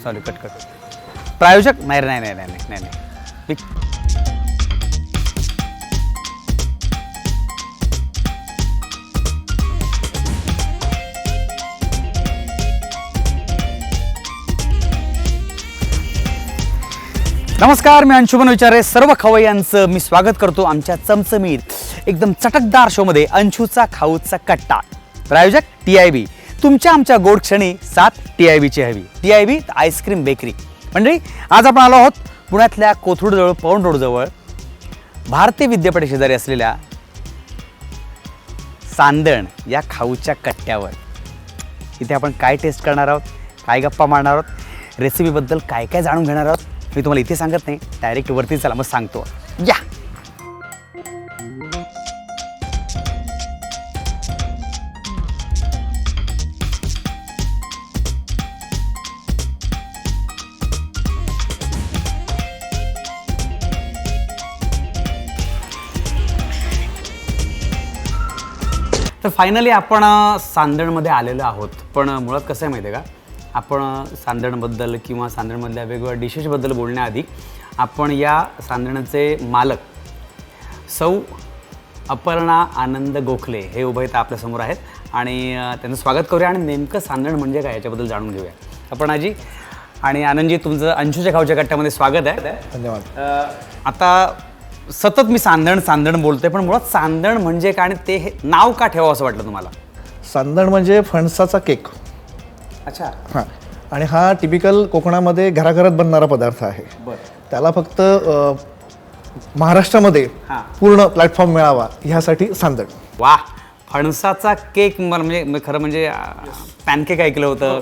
Sorry cut प्रायोजक नाही नाही नाही नाही नाही नाही नमस्कार, मी अंशुमन विचारे सर्व खवय्यांचं मी स्वागत करतो आमच्या चमचमीत एकदम चटकदार शोमध्ये अंशूचा खाऊचा कट्टा. प्रायोजक TIB. तुमच्या आमच्या गोड क्षणी साथ TIBची हवी. TIB ice cream bakery. म्हणजे आज आपण आलो आहोत पुण्यातल्या कोथरूडजवळ पवण रोडजवळ भारतीय विद्यापीठ शेजारी असलेल्या सांदण या खाऊच्या कट्ट्यावर. इथे आपण काय टेस्ट करणार आहोत, काय गप्पा मारणार आहोत, रेसिपीबद्दल काय काय जाणून घेणार आहोत मी तुम्हाला इथे सांगत नाही, डायरेक्ट वरती चला मग सांगतो. या तर फायनली आपण सांदणमध्ये आलेलो आहोत. पण मुळात कसं आहे माहिती आहे का, आपण सांदणबद्दल किंवा सांदणमधल्या वेगवेगळ्या डिशेसबद्दल बोलण्याआधी आपण या सांदणचे मालक सौ अपर्णा आनंद गोखले हे उभे इथं आपल्यासमोर आहेत आणि त्यांचं स्वागत करूया आणि नेमकं सांदण म्हणजे काय याच्याबद्दल जाणून घेऊया. अपर्णाजी आणि आनंदजी, तुमचं अंशूच्या खाऊच्या कट्ट्यामध्ये स्वागत आहे. धन्यवाद. आता सतत मी सांदण बोलतोय, पण मुळात सांदण म्हणजे काय आणि ते हे नाव का ठेवावं असं वाटलं तुम्हाला? सांदण म्हणजे फणसाचा केक. अच्छा. हां, आणि हा टिपिकल कोकणामध्ये घराघरात बनणारा पदार्थ आहे. त्याला फक्त महाराष्ट्रामध्ये पूर्ण प्लॅटफॉर्म मिळावा ह्यासाठी सांदण. वा, फणसाचा केक मला म्हणजे खरं म्हणजे पॅनकेक ऐकलं होतं,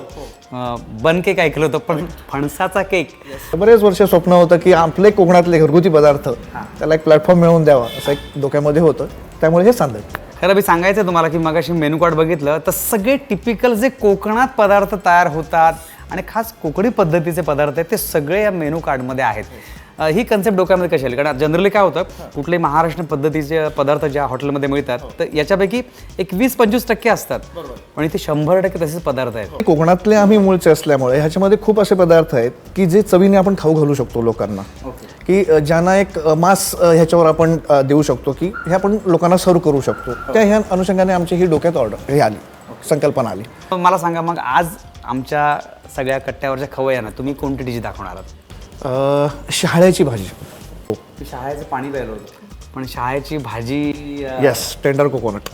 बन केक ऐकलं होतं, पण फणसाचा केक बरेच वर्ष स्वप्न होतं की आपले कोकणातले घरगुती पदार्थ त्याला एक प्लॅटफॉर्म मिळवून द्यावा असं एक डोक्यामध्ये होतं. त्यामुळे हे सांदण. खरं मी सांगायचं तुम्हाला की मगाशी मेनू कार्ड बघितलं तर सगळे टिपिकल जे कोकणात पदार्थ तयार होतात आणि खास कोकणी पद्धतीचे पदार्थ आहेत ते सगळे या मेनू कार्डमध्ये आहेत. ही कन्सेप्ट डोक्यामध्ये कशी आली? कारण जनरली काय होतं, कुठलेही महाराष्ट्र पद्धतीचे पदार्थ ज्या हॉटेलमध्ये मिळतात तर याच्यापैकी एक 20-25% असतात, पण इथे 100% तसेच पदार्थ आहेत. कोकणातले आम्ही मूळचे असल्यामुळे ह्याच्यामध्ये खूप असे पदार्थ आहेत की जे चवीने आपण खाऊ घालू शकतो लोकांना, की ज्यांना एक मास ह्याच्यावर आपण देऊ शकतो की हे आपण लोकांना सर्व करू शकतो. त्या ह्या अनुषंगाने आमची ही डोक्यात ऑर्डर हे आली, संकल्पना आली. मला सांगा मग आज आमच्या सगळ्या कट्ट्यावरच्या खवय्यांना तुम्ही कोणती डिश दाखवणार आहात? शहाळ्याची भाजी. शहाळ्याचं पाणी प्यायलं होतं, पण शहाळ्याची भाजी. Yes, tender coconut.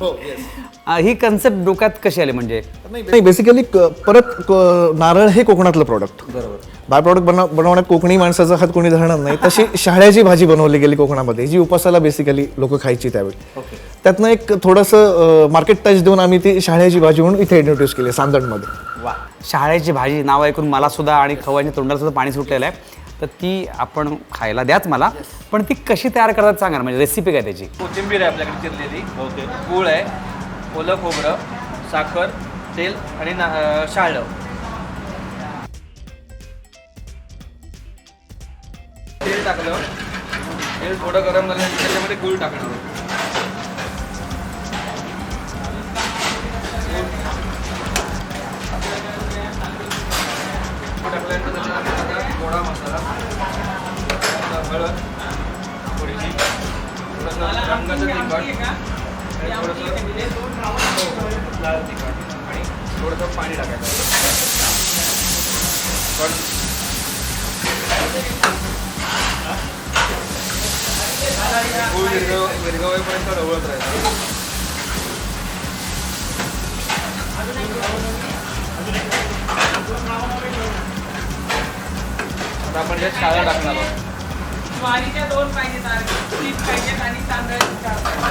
ही कन्सेप्ट डोक्यात कशी आली? म्हणजे नाही, बेसिकली परत नारळ हे कोकणातलं प्रोडक्ट. बरोबर. बाय प्रोडक्ट बनवण्यात कोकणी माणसाचा हात कोणी धरणार नाही, तशी शहाळ्याची भाजी बनवली गेली कोकणामध्ये, जी उपासाला बेसिकली लोक खायची त्यावेळी. त्यातनं एक थोडंसं मार्केट टच देऊन आम्ही ती शहाळ्याची भाजी म्हणून इथे इंट्रोड्यूस केली सांदणमध्ये. वा, शहाळ्याची भाजी नाव ऐकून मला सुद्धा आणि खवय्यांच्या तोंडाला सुद्धा पाणी सुटलेलं आहे. तर ती आपण खायला द्याच मला, पण ती कशी तयार करतात सांगा, म्हणजे रेसिपी काय त्याची? कोथिंबीर आहे आपल्याकडे चिरलेली, गूळ आहे, ओलं खोबरं, साखर, तेल आणि शाळं. तेल टाकलं, तेल थोडं गरम झालं त्याच्यामध्ये गूळ टाकणार. टाकल्यानंतर त्याच्यामध्ये गोडा मसाला, हळद थोडीशी, थोडंसं रंगाचं तिखट आणि थोडंसं लाल तिखट आणि थोडंसं पाणी टाकायचं. पण गूळ विरघळेपर्यंत ढवळत राहायचं. आता आपण जे शाळा टाकणार आहोत. ज्वारीच्या 2 पाहिजेत, 3 पाहिजेत आणि तांदळाची 4 पाहिजेत.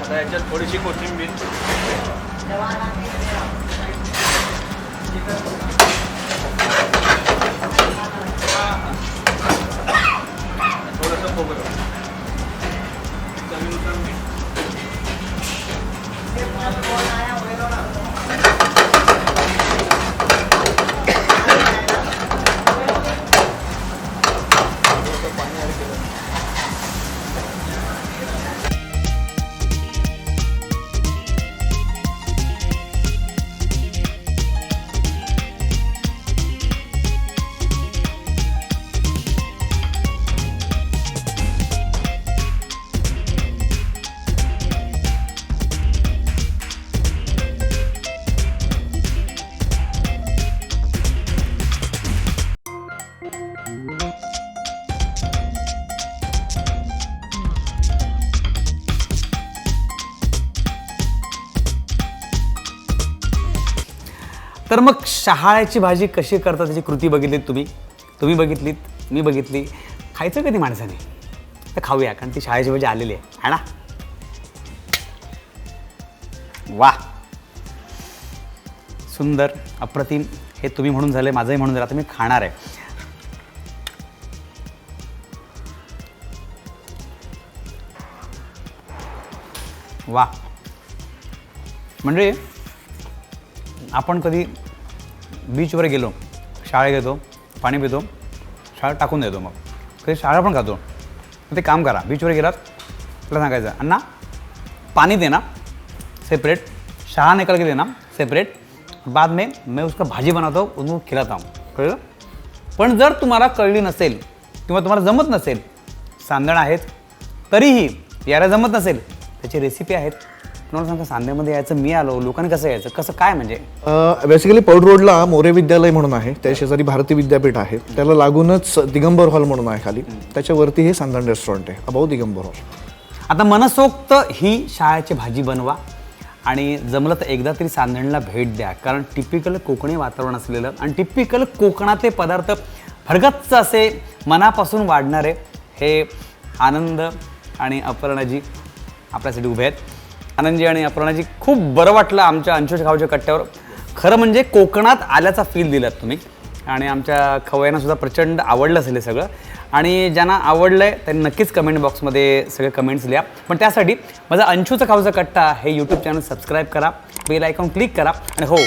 आता याच्यात थोडीशी कोथिंबीर, थोडंसं खोबरं, चवीनुसार मीठ. तर मग शहाळ्याची भाजी कशी करतात त्याची कृती बघितलीत तुम्ही बघितलीत, मी बघितली. खायचं कधी माणसाने तर खाऊया, कारण ती शहाळ्याची भाजी आलेली आहे ना. वा, सुंदर, अप्रतिम. हे तुम्ही म्हणून झाले, माझंही म्हणून झालं. आता मी खाणार आहे. वा, म्हणजे आपण कधी बीचवर गेलो, शाळा घेतो, पाणी पितो, शाळा टाकून देतो. मग कधी शाळा पण खातो. ते काम करा, बीचवर गेलात तुला सांगायचं, अण्णा पानी देना सेपरेट, शाळा निकल के देना सेपरेट, बाद में मैं उसका भाजी बनाता हूँ, उसको खिलाता हूँ. कळलं? पण जर तुम्हाला कळली नसेल किंवा तुम्हाला जमत नसेल, सांदण आहेत तरीही याला जमत नसेल, त्याची रेसिपी आहेत. तुम्हाला सांगा, सांध्यामध्ये यायचं मी आलो, लोकांनी कसं यायचं, कसं काय म्हणजे? बेसिकली पौड रोडला मोरे विद्यालय म्हणून आहे, त्या शेजारी भारती विद्यापीठ आहे, त्याला लागूनच दिगंबर हॉल म्हणून आहे खाली, त्याच्यावरती हे सांदण रेस्टॉरंट आहे, अबाऊ दिगंबर हॉल. आता मनसोक्त ही शाळेची भाजी बनवा आणि जमलं तर एकदा तरी सांदणला भेट द्या, कारण टिपिकल कोकणी वातावरण असलेलं आणि टिपिकल कोकणातले पदार्थ भरगच्च असे मनापासून वाढणारे हे आनंद आणि अपर्णाजी आपल्यासाठी उभे आहेत. आनंदजी आणि अपर्णाजी, खूप बरं वाटलं आमच्या अंशुच्या खाऊच्या कट्ट्यावर. खरं म्हणजे कोकणात आल्याचा फील दिलात तुम्ही आणि आमच्या खवयांना सुद्धा प्रचंड आवडलं असेल हे सगळं. आणि ज्यांना आवडलं आहे त्यांनी नक्कीच कमेंट बॉक्समध्ये सगळे कमेंट्स लिहा. पण त्यासाठी माझा अंशुचा खाऊचा कट्टा हे यूट्यूब चॅनल सबस्क्राईब करा, बेल आयकॉन क्लिक करा आणि हो,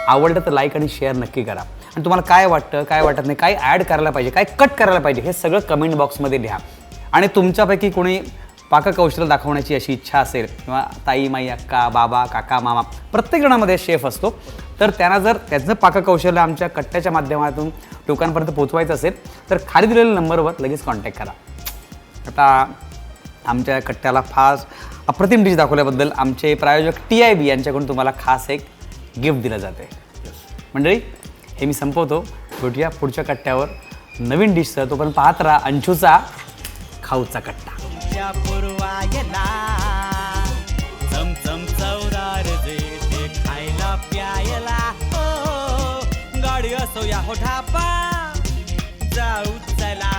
आवडलं तर लाईक आणि शेअर नक्की करा. आणि तुम्हाला काय वाटतं, काय वाटत नाही, काय ॲड करायला पाहिजे, काय कट करायला पाहिजे, हे सगळं कमेंट बॉक्समध्ये लिहा. आणि तुमच्यापैकी कोणी पाककौशल्य दाखवण्याची अशी इच्छा असेल किंवा ताई, माई, अक्का, बाबा, काका, मामा, प्रत्येक जणामध्ये शेफ असतो, तर त्यांना जर त्याचं पाककौशल्य आमच्या कट्ट्याच्या माध्यमातून लोकांपर्यंत पोहोचवायचं असेल तर खाली दिलेल्या नंबरवर लगेच कॉन्टॅक्ट करा. आता आमच्या कट्ट्याला फार अप्रतिम डिश दाखवल्याबद्दल आमचे प्रायोजक TIB यांच्याकडून तुम्हाला खास एक गिफ्ट दिलं जाते. मंडळी, हे मी संपवतो. भेटूया पुढच्या कट्ट्यावर नवीन डिशचं. तोपर्यंत पाहत राहा अंशूचा खाऊचा कट्टा. पुरवायला चमचम चौरार देते खायला प्यायला. हो, गाडी असो या हो ढापा, जाऊ चला.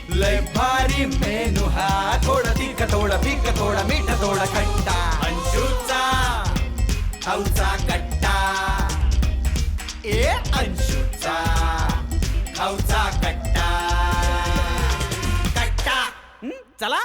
लय भारी मेनू हा, थोडं तिखट, थोडं फिक, थोडं मीठ, थोडं खट्टा. अंशूचा खाऊचा कट्टा, ए अंशूचा खाऊचा कट्टा. चला.